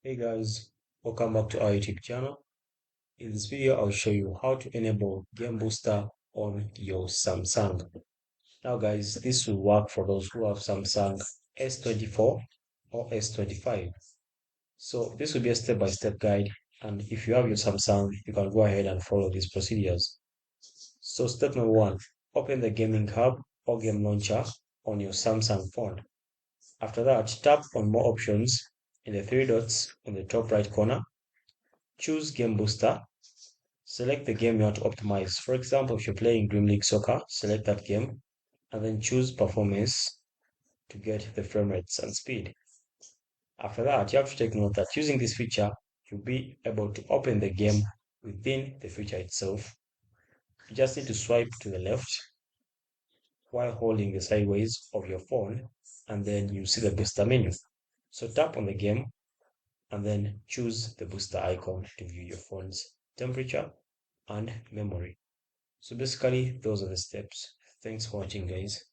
Hey guys, welcome back to our YouTube channel. In this video, I'll show you how to enable Game Booster on your Samsung. Now guys, this will work for those who have Samsung S24 or S25. So this will be a step-by-step guide, and if you have your Samsung, you can go ahead and follow these procedures. So step number one, open the Gaming Hub or Game Launcher on your Samsung phone. After that, tap on More Options in the three dots in the top right corner. Choose Game Booster. Select the game you want to optimize. For example, if you're playing Dream League Soccer, select that game and then choose Performance to get the frame rates and speed. After that, you have to take note that using this feature, you'll be able to open the game within the feature itself. You just need to swipe to the left while holding the sideways of your phone, and then you see the booster menu. So tap on the game and then choose the booster icon to view your phone's temperature and memory. So basically, those are the steps. Thanks for watching, guys.